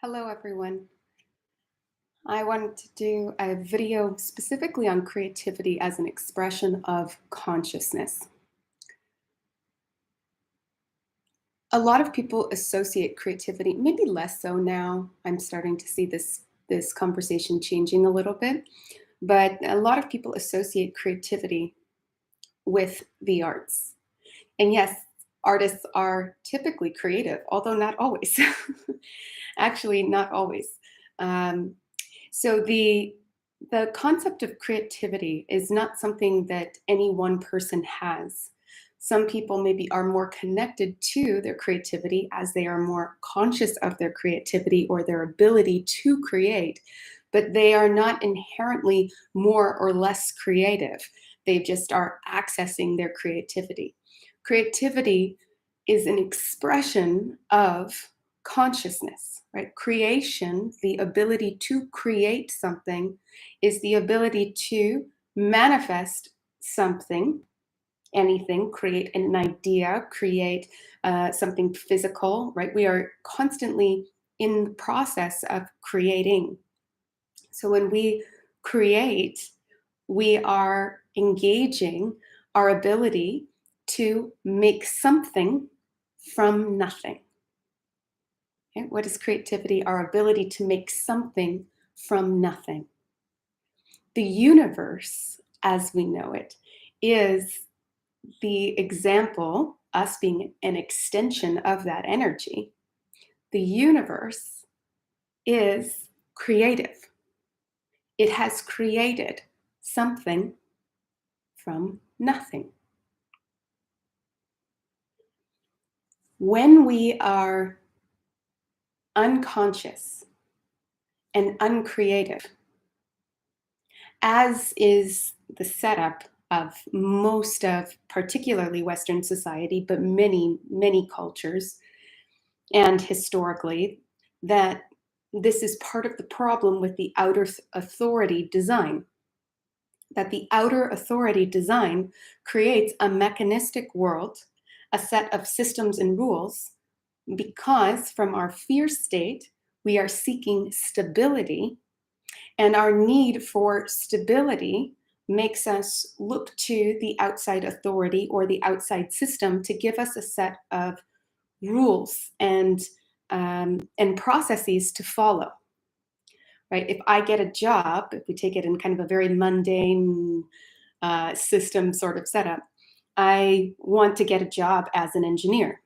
Hello, everyone. I wanted to do a video specifically on creativity as an expression of consciousness. A lot of people associate creativity, maybe less so now. I'm starting to see this conversation changing a little bit, but a lot of people associate creativity with the arts. And yes, artists are typically creative, although not always. Actually, not always. Um, so the concept of creativity is not something that any one person has. Some people maybe are more connected to their creativity as they are more conscious of their creativity or their ability to create, but they are not inherently more or less creative. They just are accessing their creativity. Creativity is an expression of consciousness, right? Creation, the ability to create something, is the ability to manifest something, anything, create an idea, create something physical, right? We are constantly in the process of creating. So when we create, we are engaging our ability to make something from nothing. Okay? What is creativity? Our ability to make something from nothing. The universe, as we know it, is the example, us being an extension of that energy. The universe is creative. It has created something from nothing. When we are unconscious and uncreative, as is the setup of most of particularly Western society, but many cultures, and historically, that this is part of the problem with the outer authority design. That the outer authority design creates a mechanistic world, a set of systems and rules, because from our fear state, we are seeking stability, and our need for stability makes us look to the outside authority or the outside system to give us a set of rules and processes to follow. Right? If I get a job, if we take it in kind of a very mundane system sort of setup, I want to get a job as an engineer.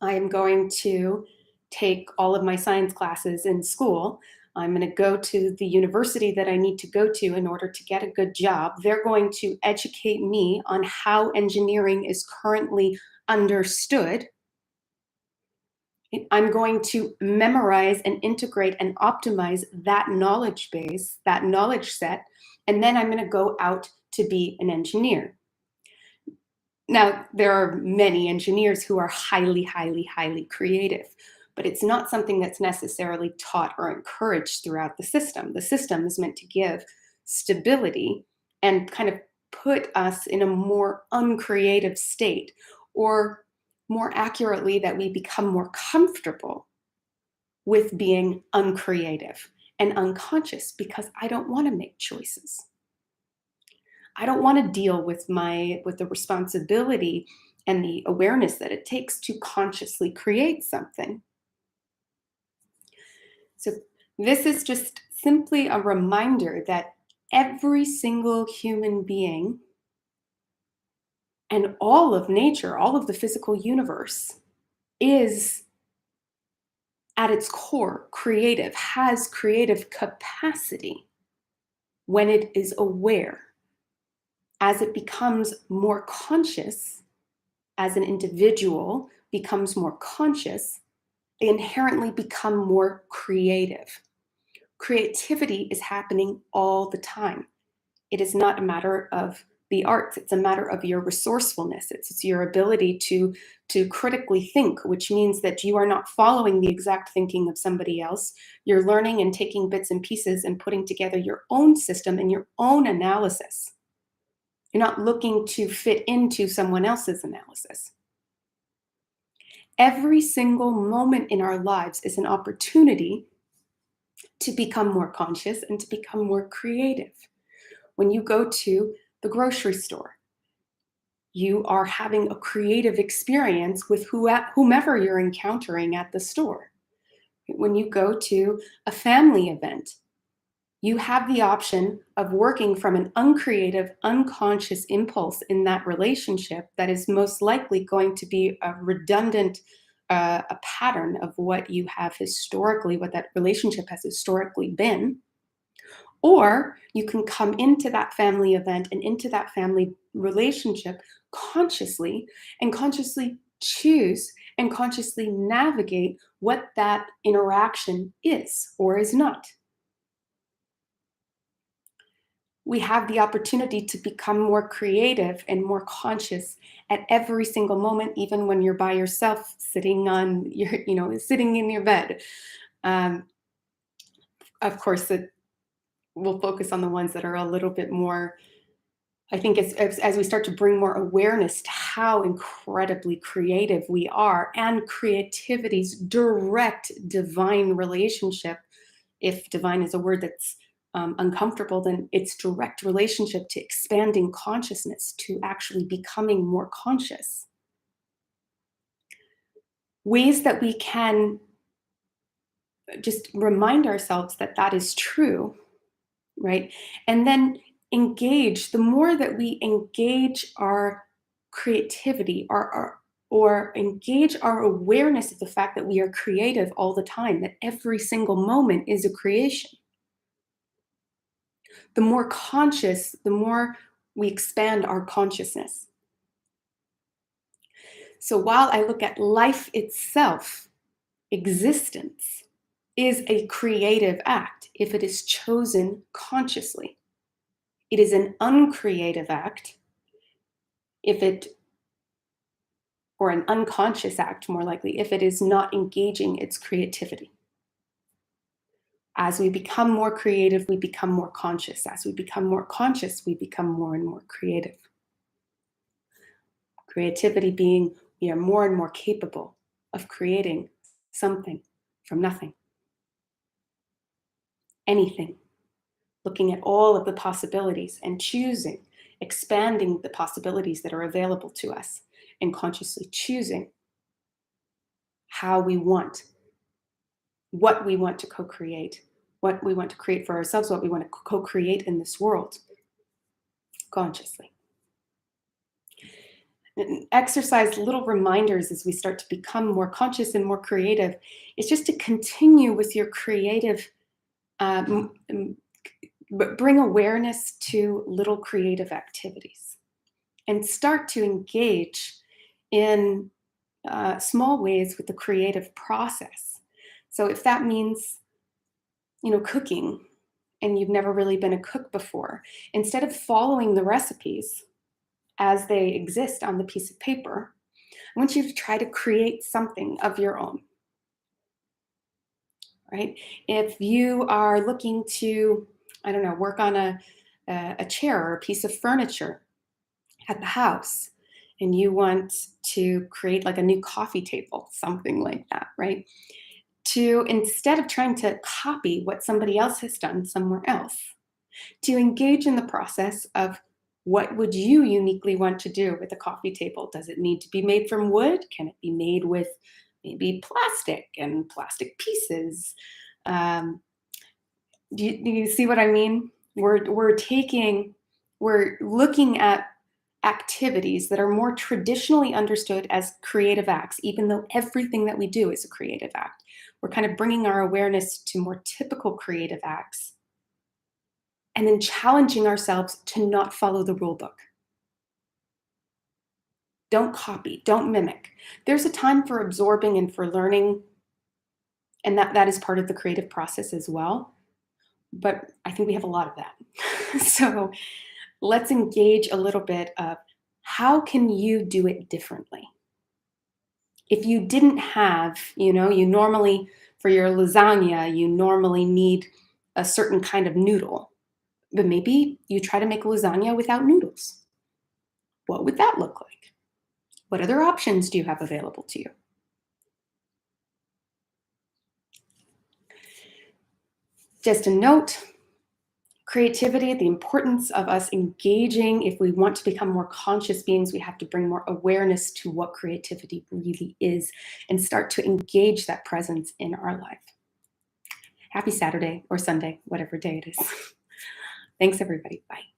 I am going to take all of my science classes in school. I'm going to go to the university that I need to go to in order to get a good job. They're going to educate me on how engineering is currently understood. I'm going to memorize and integrate and optimize that knowledge base, that knowledge set, and then I'm going to go out to be an engineer. Now, there are many engineers who are highly creative, but it's not something that's necessarily taught or encouraged throughout the system. The system is meant to give stability and kind of put us in a more uncreative state, or more accurately, that we become more comfortable with being uncreative and unconscious, because I don't want to make choices. I don't want to deal with the responsibility and the awareness that it takes to consciously create something. So this is just simply a reminder that every single human being and all of nature, all of the physical universe, is at its core creative, has creative capacity when it is aware. As it becomes more conscious, as an individual becomes more conscious, they inherently become more creative. Creativity is happening all the time. It is not a matter of the arts, it's a matter of your resourcefulness. It's your ability to critically think, which means that you are not following the exact thinking of somebody else. You're learning and taking bits and pieces and putting together your own system and your own analysis. You're not looking to fit into someone else's analysis. Every single moment in our lives is an opportunity to become more conscious and to become more creative. When you go to the grocery store, you are having a creative experience with whomever you're encountering at the store. When you go to a family event, you have the option of working from an uncreative, unconscious impulse in that relationship that is most likely going to be a redundant, a pattern of what you have historically, what that relationship has historically been. Or you can come into that family event and into that family relationship consciously and consciously choose and consciously navigate what that interaction is or is not. We have the opportunity to become more creative and more conscious at every single moment, even when you're by yourself, sitting on your, sitting in your bed. Um, of course, we'll focus on the ones that are a little bit more. I think as we start to bring more awareness to how incredibly creative we are and creativity's direct divine relationship, if divine is a word that's uncomfortable, then its direct relationship to expanding consciousness, to actually becoming more conscious. Ways that we can just remind ourselves that that is true, right? And then engage, the more that we engage our creativity, or engage our awareness of the fact that we are creative all the time, that every single moment is a creation. The more conscious, the more we expand our consciousness. So while I look at life itself, existence is a creative act if it is chosen consciously. It is an uncreative act if it, or an unconscious act more likely, if it is not engaging its creativity. As we become more creative, we become more conscious. As we become more conscious, we become more and more creative. Creativity being we are more and more capable of creating something from nothing. Anything. Looking at all of the possibilities and choosing, expanding the possibilities that are available to us, and consciously choosing how we want, what we want to co-create, what we want to create for ourselves, what we want to co-create in this world, consciously. And exercise little reminders as we start to become more conscious and more creative. It's just to continue with your creative, bring awareness to little creative activities and start to engage in small ways with the creative process. So if that means, cooking, and you've never really been a cook before, instead of following the recipes as they exist on the piece of paper, I want you to try to create something of your own, right? If you are looking to, I don't know, work on a chair or a piece of furniture at the house, and you want to create like a new coffee table, something like that, right? To, instead of trying to copy what somebody else has done somewhere else, to engage in the process of what would you uniquely want to do with a coffee table? Does it need to be made from wood? Can it be made with maybe plastic and plastic pieces? Um, do you see what I mean? We're looking at activities that are more traditionally understood as creative acts, even though everything that we do is a creative act. We're kind of bringing our awareness to more typical creative acts and then challenging ourselves to not follow the rule book. Don't copy, don't mimic. There's a time for absorbing and for learning, and that is part of the creative process as well. But I think we have a lot of that. So let's engage a little bit of how can you do it differently? If you didn't have, you normally, for your lasagna, you normally need a certain kind of noodle, but maybe you try to make lasagna without noodles. What would that look like? What other options do you have available to you? Just a note, creativity, the importance of us engaging. If we want to become more conscious beings, we have to bring more awareness to what creativity really is and start to engage that presence in our life. Happy Saturday or Sunday, whatever day it is. Thanks, everybody. Bye.